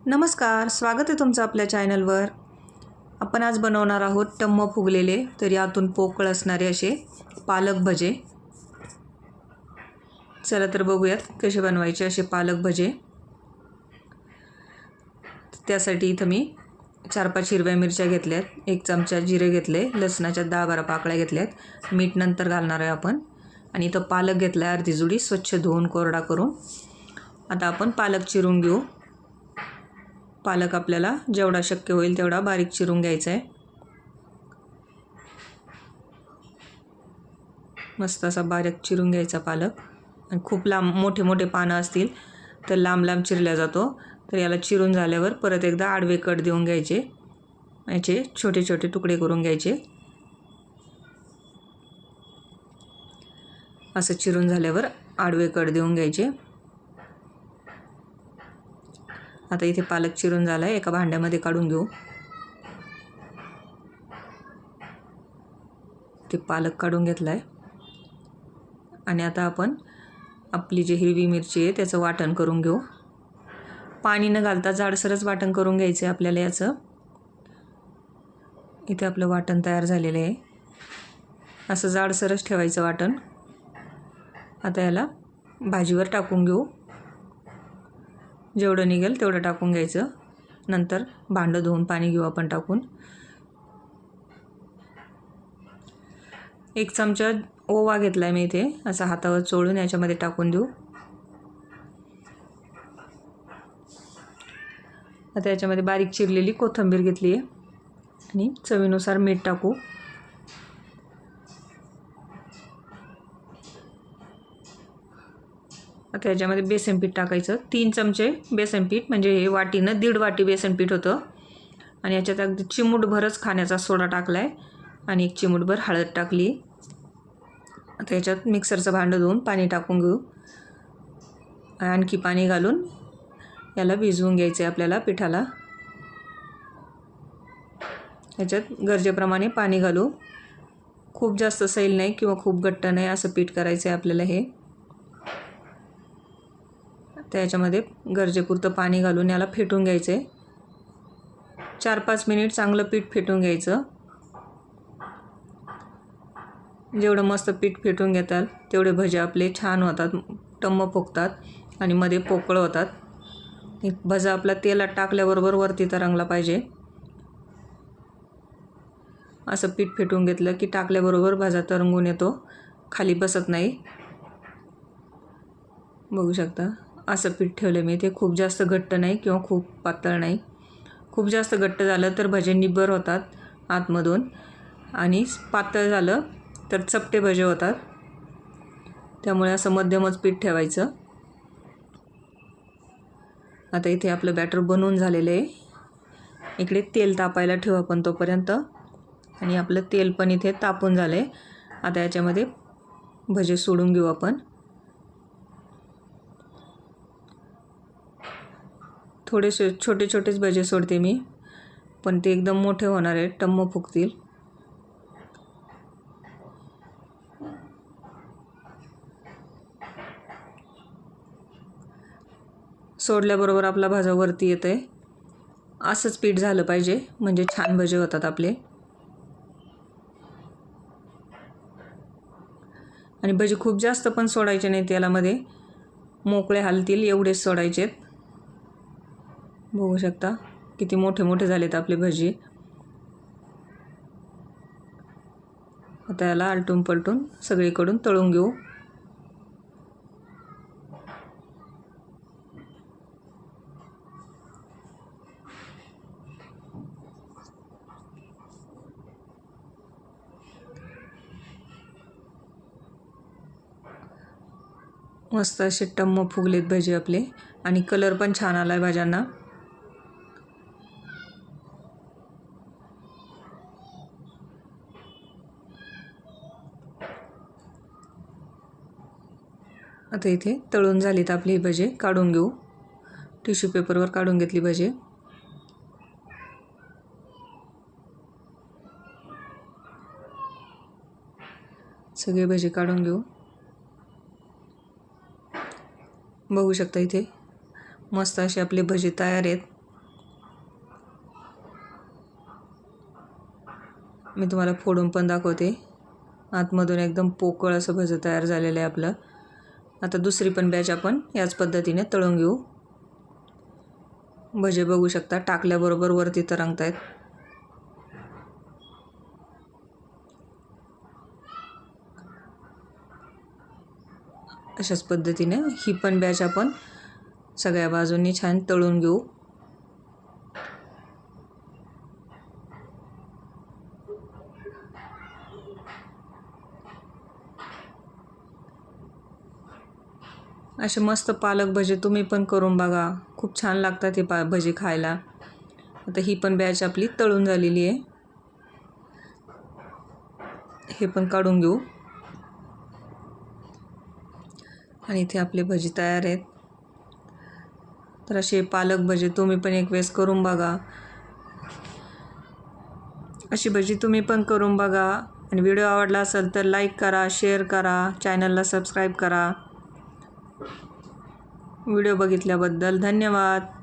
नमस्कार, स्वागत आहे तुमचं आपल्या चॅनलवर. आपण आज बनवणार आहोत टम्म फुगलेले तरी आतून पोकळ असणारे असे पालक भजे. चला तर बघूयात कसे बनवायचे असे पालक भजे. त्यासाठी इथं मी 4-5 हिरव्या मिरच्या घेतल्यात, 1 चमचा जिरे घेतले, लसणाच्या 10-12 पाकळ्या घेतल्यात, मीठ नंतर घालणार आहे आपण. आणि इथं पालक घेतला अर्धी जुडी स्वच्छ धुवून कोरडा करून. आता आपण पालक चिरून घेऊ. पालक आपल्याला जेवढा शक्य होईल तेवढा बारीक चिरून घ्यायचा आहे. मस्त असा बारीक चिरून घ्यायचा पालक. आणि खूप लांब मोठे मोठे पानं असतील तर लांब लांब चिरला जातो. तर याला चिरून झाल्यावर परत एकदा आडवे कट देऊन घ्यायचे. याचे छोटे छोटे तुकडे करून घ्यायचे. असं चिरून झाल्यावर आडवे कट देऊन घ्यायचे. आता इथे पालक चिरून झाला आहे, एका भांड्यामध्ये काढून घेऊ. ते पालक काढून घेतला आहे. आणि आता आपण आपली जी हिरवी मिरची आहे त्याचं वाटण करून घेऊ. पाणी न घालता जाडसरच वाटण करून घ्यायचं आहे आपल्याला याचं. इथे आपलं वाटण तयार झालेलं आहे. असं जाडसरच ठेवायचं वाटण. आता याला भाजीवर टाकून घेऊ. जेवढं निघेल तेवढं टाकून घ्यायचं. नंतर भांडं धुवून पाणी घेऊ आपण टाकून. 1 चमचा ओवा घेतला आहे मी इथे, असा हातावर चोळून याच्यामध्ये टाकून देऊ. आता याच्यामध्ये बारीक चिरलेली कोथिंबीर घेतली आहे आणि चवीनुसार मीठ टाकू. आता याच्यामध्ये बेसन पीठ टाकायचं. 3 चमचे बेसन पीठ, म्हणजे हे वाटीनं 1.5 वाटी बेसन पीठ होतं. आणि याच्यात अगदी चिमूटभरच खाण्याचा सोडा टाकला आहे आणि 1 चिमूटभर हळद टाकली. आता याच्यात मिक्सरचं भांडं धुवून पाणी टाकून घेऊ. आणखी पाणी घालून याला भिजवून घ्यायचं आहे आपल्याला पिठाला. याच्यात गरजेप्रमाणे पाणी घालू. खूप जास्त सैल नाही किंवा खूप घट्ट नाही असं पीठ करायचं आहे आपल्याला हे. तर याच्यामध्ये गरजेपुरतं पाणी घालून याला फेटून घ्यायचं आहे. 4-5 मिनिट चांगलं पीठ फेटून घ्यायचं. जेवढं मस्त पीठ फेटून घेताल तेवढे भजे आपले छान होतात, टम्म फुगतात आणि मध्ये पोकळ होतात. भजा आपला तेलात टाकल्याबरोबर वरती तरंगला पाहिजे. असं पीठ फेटून घेतलं की टाकल्याबरोबर भजा तरंगून येतो, खाली बसत नाही. बघू शकता असं पीठ ठेवलं मी. ते खूप जास्त घट्ट नाही किंवा खूप पातळ नाही. खूप जास्त घट्ट झालं तर भजे निब्बर होतात आतमधून, आणि पातळ झालं तर चपटे भजे होतात. त्यामुळे असं मध्यमच पीठ ठेवायचं. आता इथे आपलं बॅटर बनवून झालेलं आहे. इकडे तेल तापायला ठेवू आपण तोपर्यंत. आणि आपलं तेल पण इथे तापून झालं आहे. आता याच्यामध्ये भजे सोडून घेऊ आपण. थोडेसे छोटे छोटेच भजे सोडते मी, पण ते एकदम मोठे होणार आहेत, टम्म फुगतील. सोडल्याबरोबर आपला भाजा वरती येतं आहे. असंच पीठ झालं पाहिजे, म्हणजे छान भजे होतात आपले. आणि भजे खूप जास्त पण सोडायचे नाही तेलामध्ये, मोकळे हलतील एवढेच सोडायचेत. बघू शकता किती मोठे मोठे झालेत आपले भजी. आता याला आलटून पलटून सगळीकडून तळून घेऊ. मस्त असे टम्म फुगलेत भजे आपले. आणि कलर पण छान आला आहे भाज्यांना. आता इथे तळून झालीत आपली ही भजे, काढून घेऊ. टिश्यू पेपरवर काढून घेतली भजे. सगळे भजे काढून घेऊ. बघू शकता इथे मस्त असे आपले भजे तयार आहेत. मी तुम्हाला फोडून पण दाखवते. आतमधून एकदम पोकळ असं भजं तयार झालेलं आहे आपलं. आता दुसरी पण बॅच आपण याच पद्धतीने तळून घेऊ. भजे बघू शकता टाकल्याबरोबर वरती तरंगतायत. अशाच पद्धतीने ही पण बॅच आपण सगळ्या बाजूंनी छान तळून घेऊ. असे मस्त पालक भजे तुम्ही पण करून बघा. खूप छान लागतात हे भजी खायला. आता ही पण बॅच आपली तळून झालेली आहे. हे पण काढून घेऊ. आणि इथे आपले भजी तयार आहेत. तर असे पालक भजी तुम्ही पण एक वेळेस करून बघा. अशी भजी तुम्ही पण करून बघा. आणि व्हिडिओ आवडला असेल तर लाईक करा, शेअर करा, चॅनलला सबस्क्राईब करा. व्हिडिओ बघितल्याबद्दल धन्यवाद.